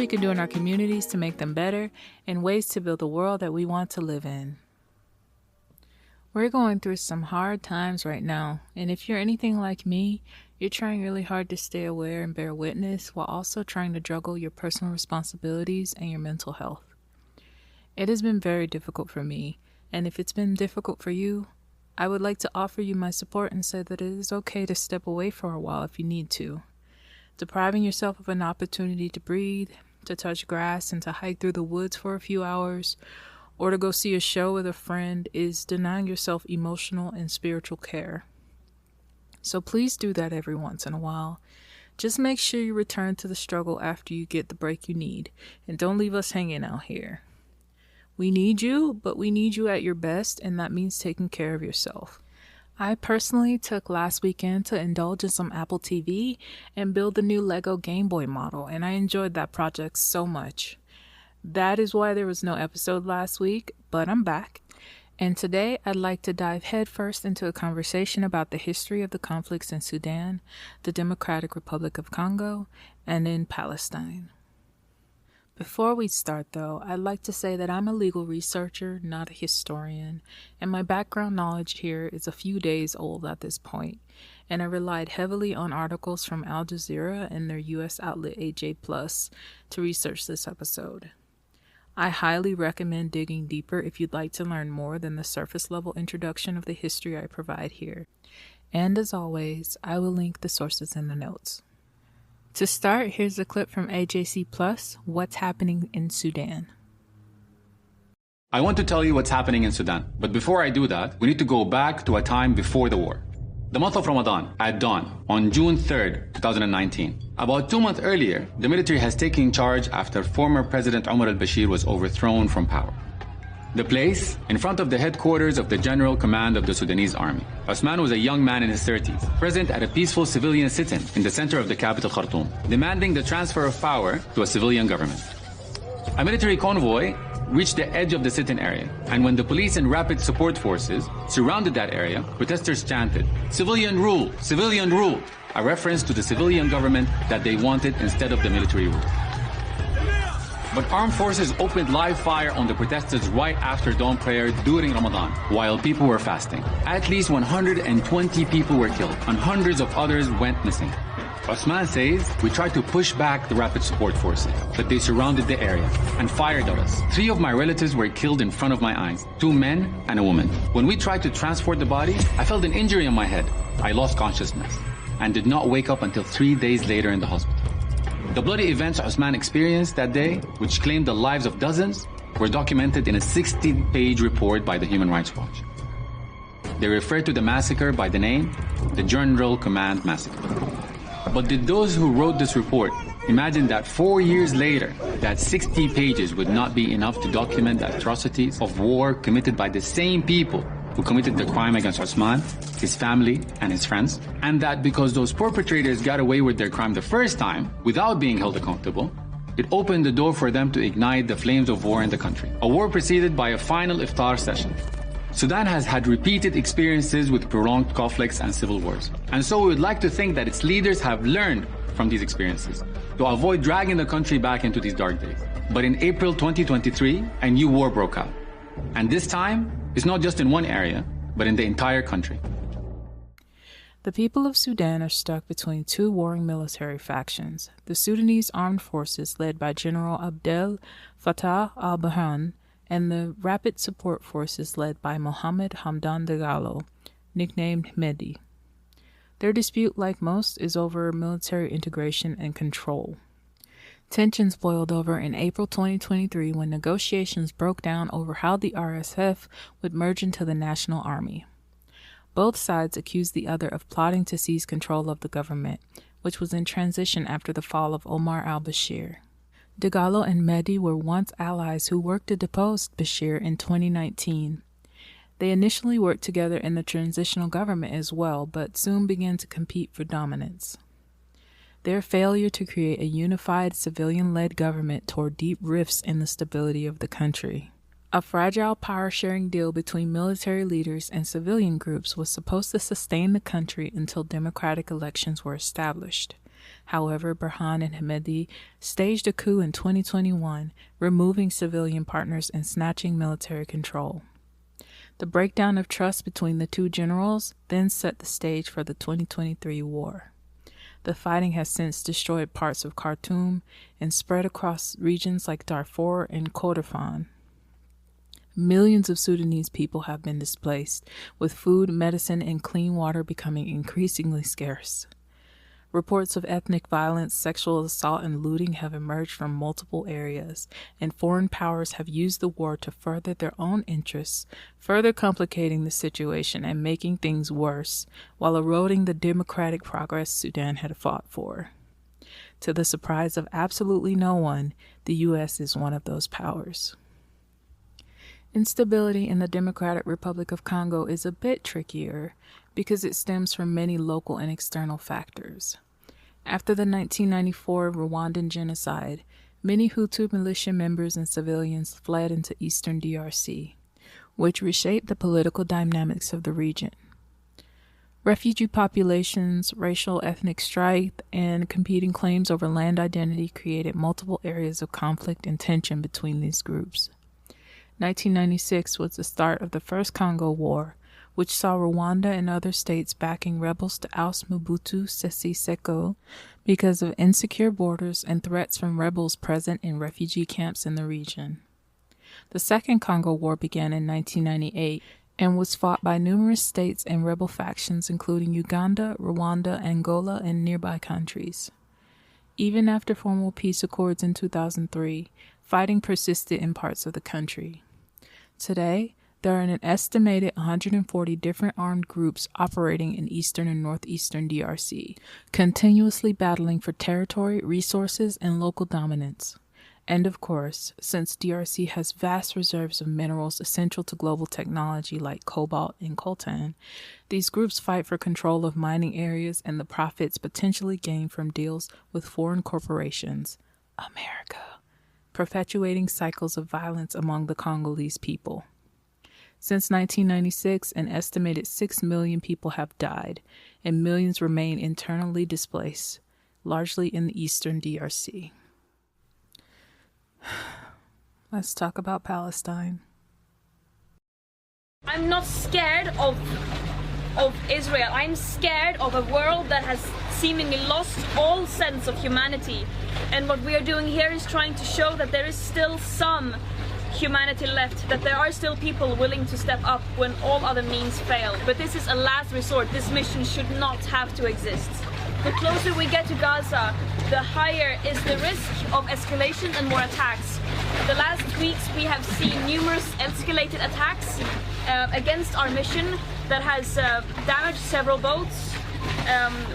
we can do in our communities to make them better, and ways to build the world that we want to live in. We're going through some hard times right now, and if you're anything like me, you're trying really hard to stay aware and bear witness while also trying to juggle your personal responsibilities and your mental health. It has been very difficult for me, and if it's been difficult for you, I would like to offer you my support and say that it is okay to step away for a while if you need to. Depriving yourself of an opportunity to breathe, to touch grass, and to hike through the woods for a few hours, or to go see a show with a friend is denying yourself emotional and spiritual care. So please do that every once in a while. Just make sure you return to the struggle after you get the break you need, and don't leave us hanging out here. We need you, but we need you at your best, and that means taking care of yourself. I personally took last weekend to indulge in some Apple TV and build the new Lego Game Boy model, and I enjoyed that project so much. That is why there was no episode last week, but I'm back. And today I'd like to dive headfirst into a conversation about the history of the conflicts in Sudan, the Democratic Republic of Congo, and in Palestine. Before we start though, I'd like to say that I'm a legal researcher, not a historian, and my background knowledge here is a few days old at this point, and I relied heavily on articles from Al Jazeera and their US outlet AJ+ to research this episode. I highly recommend digging deeper if you'd like to learn more than the surface level introduction of the history I provide here. And as always, I will link the sources in the notes. To start, here's a clip from AJC+, What's Happening in Sudan. I want to tell you what's happening in Sudan, but before I do that, we need to go back to a time before the war. The month of Ramadan, at dawn, on June 3rd, 2019. About 2 months earlier, the military has taken charge after former President Omar al-Bashir was overthrown from power. The place, in front of the headquarters of the General Command of the Sudanese Army. Osman was a young man in his 30s, present at a peaceful civilian sit-in in the center of the capital Khartoum, demanding the transfer of power to a civilian government. A military convoy reached the edge of the sit-in area, and when the police and rapid support forces surrounded that area, protesters chanted, "Civilian rule, civilian rule," a reference to the civilian government that they wanted instead of the military rule. But armed forces opened live fire on the protesters right after dawn prayer during Ramadan, while people were fasting. At least 120 people were killed, and hundreds of others went missing. Osman says, "We tried to push back the rapid support forces, but they surrounded the area and fired at us. 3 of my relatives were killed in front of my eyes, 2 men and a woman. When we tried to transport the body, I felt an injury on my head. I lost consciousness and did not wake up until 3 days later in the hospital." The bloody events Osman experienced that day, which claimed the lives of dozens, were documented in a 60-page report by the Human Rights Watch. They refer to the massacre by the name, the General Command Massacre. But did those who wrote this report imagine that 4 years later, that 60 pages would not be enough to document the atrocities of war committed by the same people who committed the crime against Osman, his family, and his friends, and that because those perpetrators got away with their crime the first time without being held accountable, it opened the door for them to ignite the flames of war in the country. A war preceded by a final iftar session. Sudan has had repeated experiences with prolonged conflicts and civil wars. And so we would like to think that its leaders have learned from these experiences to avoid dragging the country back into these dark days. But in April 2023, a new war broke out. And this time, it's not just in one area, but in the entire country. The people of Sudan are stuck between 2 warring military factions, the Sudanese armed forces led by General Abdel Fattah al-Burhan and the rapid support forces led by Mohammed Hamdan Dagalo, nicknamed Mehdi. Their dispute, like most, is over military integration and control. Tensions boiled over in April 2023 when negotiations broke down over how the RSF would merge into the National Army. Both sides accused the other of plotting to seize control of the government, which was in transition after the fall of Omar al-Bashir. Dagalo and Mehdi were once allies who worked to depose Bashir in 2019. They initially worked together in the transitional government as well, but soon began to compete for dominance. Their failure to create a unified civilian-led government tore deep rifts in the stability of the country. A fragile power-sharing deal between military leaders and civilian groups was supposed to sustain the country until democratic elections were established. However, Burhan and Hemedi staged a coup in 2021, removing civilian partners and snatching military control. The breakdown of trust between the two generals then set the stage for the 2023 war. The fighting has since destroyed parts of Khartoum and spread across regions like Darfur and Kordofan. Millions of Sudanese people have been displaced, with food, medicine, and clean water becoming increasingly scarce. Reports of ethnic violence, sexual assault, and looting have emerged from multiple areas, and foreign powers have used the war to further their own interests, further complicating the situation and making things worse, while eroding the democratic progress Sudan had fought for. To the surprise of absolutely no one, the U.S. is one of those powers. Instability in the Democratic Republic of Congo is a bit trickier because it stems from many local and external factors. After the 1994 Rwandan genocide, many Hutu militia members and civilians fled into eastern DRC, which reshaped the political dynamics of the region. Refugee populations, racial ethnic strife, and competing claims over land identity created multiple areas of conflict and tension between these groups. 1996 was the start of the First Congo War, which saw Rwanda and other states backing rebels to oust Mobutu Sese Seko because of insecure borders and threats from rebels present in refugee camps in the region. The Second Congo War began in 1998 and was fought by numerous states and rebel factions including Uganda, Rwanda, Angola, and nearby countries. Even after formal peace accords in 2003, fighting persisted in parts of the country. Today, there are an estimated 140 different armed groups operating in eastern and northeastern DRC, continuously battling for territory, resources, and local dominance. And of course, since DRC has vast reserves of minerals essential to global technology like cobalt and coltan, these groups fight for control of mining areas and the profits potentially gained from deals with foreign corporations, America, perpetuating cycles of violence among the Congolese people. Since 1996, an estimated 6 million people have died, and millions remain internally displaced, largely in the eastern DRC. Let's talk about Palestine. I'm not scared of Israel. I'm scared of a world that has seemingly lost all sense of humanity. And what we are doing here is trying to show that there is still some humanity left, that there are still people willing to step up when all other means fail. But this is a last resort. This mission should not have to exist. The closer we get to Gaza, the higher is the risk of escalation and more attacks. The last weeks we have seen numerous escalated attacks against our mission that has damaged several boats,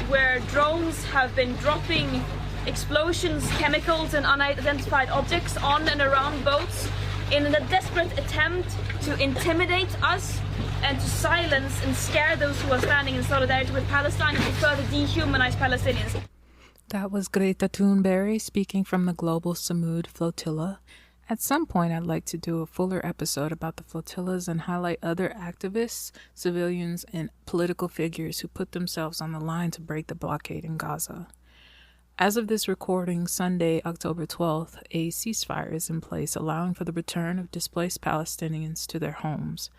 where drones have been dropping explosions, chemicals and unidentified objects on and around boats in a desperate attempt to intimidate us and to silence and scare those who are standing in solidarity with Palestine and to further dehumanize Palestinians. That was Greta Thunberg speaking from the Global Samud Flotilla. At some point, I'd like to do a fuller episode about the flotillas and highlight other activists, civilians, and political figures who put themselves on the line to break the blockade in Gaza. As of this recording, Sunday, October 12th, a ceasefire is in place allowing for the return of displaced Palestinians to their homes.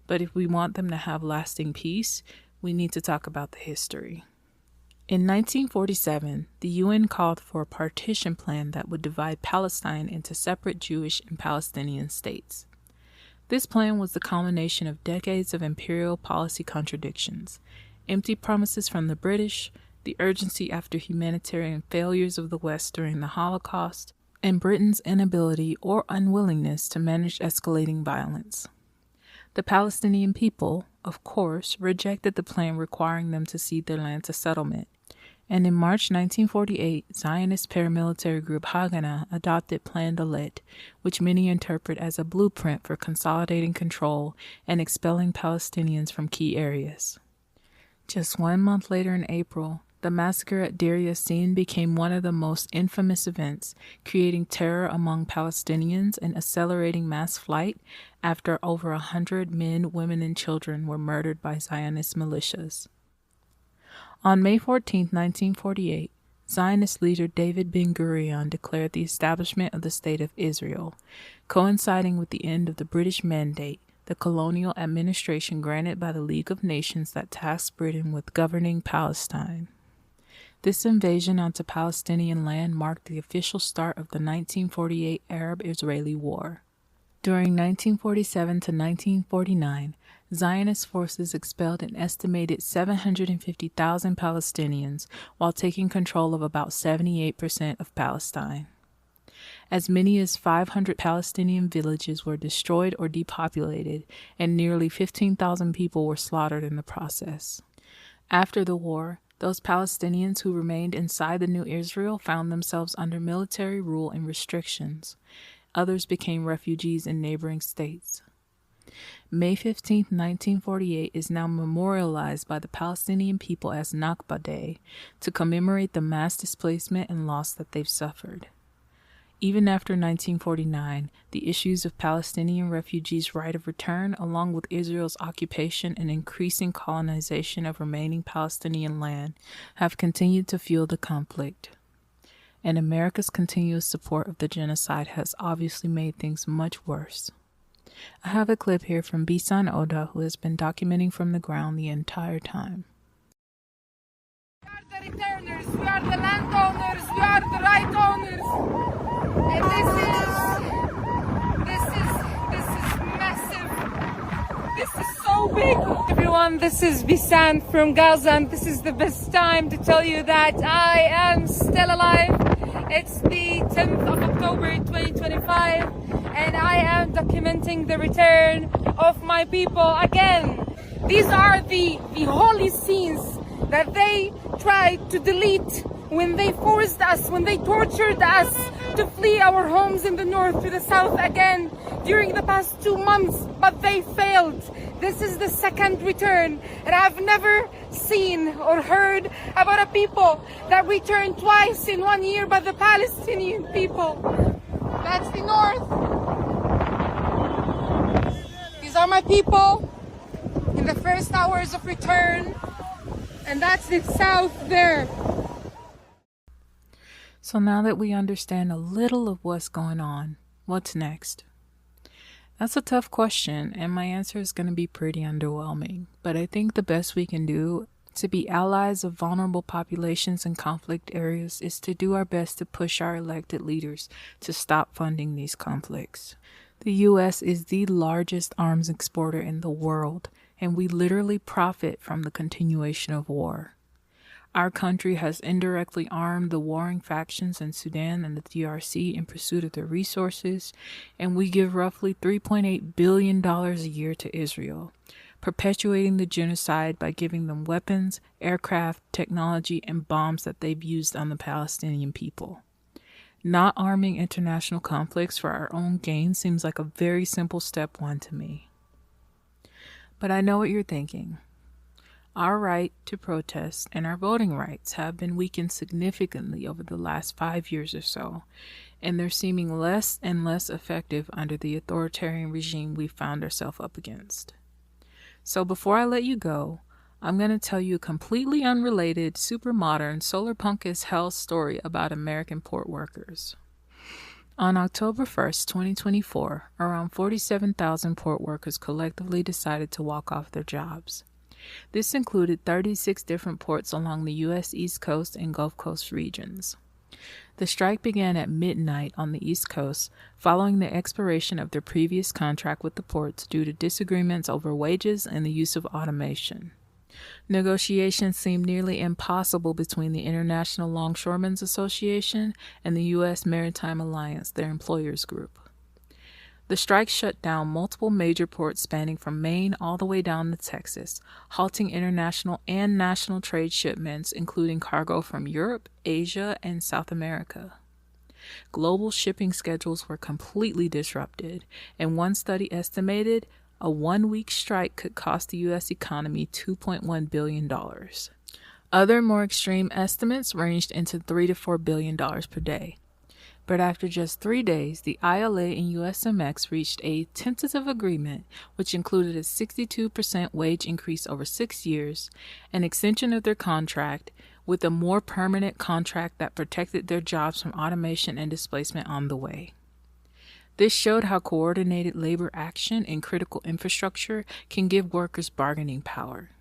But if we want them to have lasting peace, we need to talk about the history. In 1947, the UN called for a partition plan that would divide Palestine into separate Jewish and Palestinian states. This plan was the culmination of decades of imperial policy contradictions, empty promises from the British, the urgency after humanitarian failures of the West during the Holocaust, and Britain's inability or unwillingness to manage escalating violence. The Palestinian people, of course, rejected the plan requiring them to cede their land to settlement, and in March 1948, Zionist paramilitary group Haganah adopted Plan Dalet, which many interpret as a blueprint for consolidating control and expelling Palestinians from key areas. Just 1 month later in April, the massacre at Deir Yassin became one of the most infamous events, creating terror among Palestinians and accelerating mass flight after over 100 men, women, and children were murdered by Zionist militias. On May 14, 1948, Zionist leader David Ben-Gurion declared the establishment of the State of Israel, coinciding with the end of the British Mandate, the colonial administration granted by the League of Nations that tasked Britain with governing Palestine. This invasion onto Palestinian land marked the official start of the 1948 Arab-Israeli War. During 1947 to 1949, Zionist forces expelled an estimated 750,000 Palestinians while taking control of about 78% of Palestine. As many as 500 Palestinian villages were destroyed or depopulated, and nearly 15,000 people were slaughtered in the process. After the war, those Palestinians who remained inside the new Israel found themselves under military rule and restrictions. Others became refugees in neighboring states. May 15, 1948 is now memorialized by the Palestinian people as Nakba Day to commemorate the mass displacement and loss that they've suffered. Even after 1949, the issues of Palestinian refugees' right of return, along with Israel's occupation and increasing colonization of remaining Palestinian land, have continued to fuel the conflict. And America's continuous support of the genocide has obviously made things much worse. I have a clip here from Bisan Oda, who has been documenting from the ground the entire time. We are the returners, we are the landowners, we are the right owners. And this is massive. This is so big. Everyone, this is Bisan from Gaza, and this is the best time to tell you that I am still alive. It's the 10th of October 2025, and I am documenting the return of my people again. These are the holy scenes that they tried to delete when they forced us, when they tortured us to flee our homes in the north to the south again during the past 2 months, but they failed. This is the second return, and I've never seen or heard about a people that returned twice in 1 year by the Palestinian people. That's the north. These are my people in the first hours of return, and that's the south there. So now that we understand a little of what's going on, what's next? That's a tough question, and my answer is going to be pretty underwhelming. But I think the best we can do to be allies of vulnerable populations in conflict areas is to do our best to push our elected leaders to stop funding these conflicts. The U.S. is the largest arms exporter in the world, and we literally profit from the continuation of war. Our country has indirectly armed the warring factions in Sudan and the DRC in pursuit of their resources, and we give roughly $3.8 billion a year to Israel, perpetuating the genocide by giving them weapons, aircraft, technology, and bombs that they've used on the Palestinian people. Not arming international conflicts for our own gain seems like a very simple step one to me. But I know what you're thinking. Our right to protest and our voting rights have been weakened significantly over the last 5 years or so, and they're seeming less and less effective under the authoritarian regime we found ourselves up against. So before I let you go, I'm going to tell you a completely unrelated, super modern, Solarpunk as hell story about American port workers. On October 1st, 2024, around 47,000 port workers collectively decided to walk off their jobs. This included 36 different ports along the U.S. East Coast and Gulf Coast regions. The strike began at midnight on the East Coast following the expiration of their previous contract with the ports due to disagreements over wages and the use of automation. Negotiations seemed nearly impossible between the International Longshoremen's Association and the U.S. Maritime Alliance, their employers group. The strike shut down multiple major ports spanning from Maine all the way down to Texas, halting international and national trade shipments, including cargo from Europe, Asia, and South America. Global shipping schedules were completely disrupted, and one study estimated a 1-week strike could cost the U.S. economy $2.1 billion. Other more extreme estimates ranged into $3 to $4 billion per day. But after just 3 days, the ILA and USMX reached a tentative agreement, which included a 62% wage increase over 6 years, an extension of their contract, with a more permanent contract that protected their jobs from automation and displacement on the way. This showed how coordinated labor action in critical infrastructure can give workers bargaining power.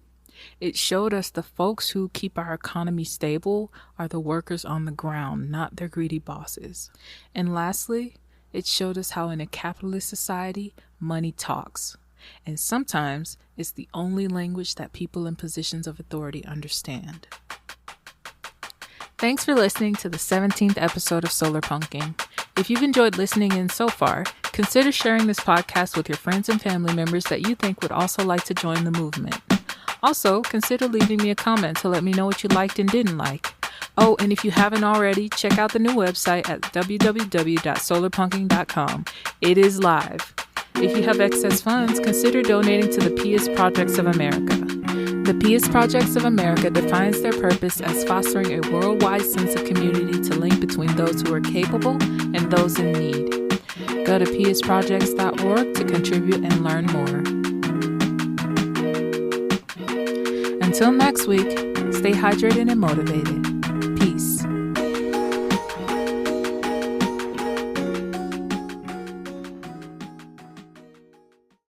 It showed us the folks who keep our economy stable are the workers on the ground, not their greedy bosses. And lastly, it showed us how in a capitalist society, money talks. And sometimes it's the only language that people in positions of authority understand. Thanks for listening to the 17th episode of Solarpunking. If you've enjoyed listening in so far, consider sharing this podcast with your friends and family members that you think would also like to join the movement. Also, consider leaving me a comment to let me know what you liked and didn't like. Oh, and if you haven't already, check out the new website at www.solarpunking.com. It is live. If you have excess funds, consider donating to the Pious Projects of America. The Pious Projects of America defines their purpose as fostering a worldwide sense of community to link between those who are capable and those in need. Go to piousprojects.org to contribute and learn more. Until next week, stay hydrated and motivated. Peace.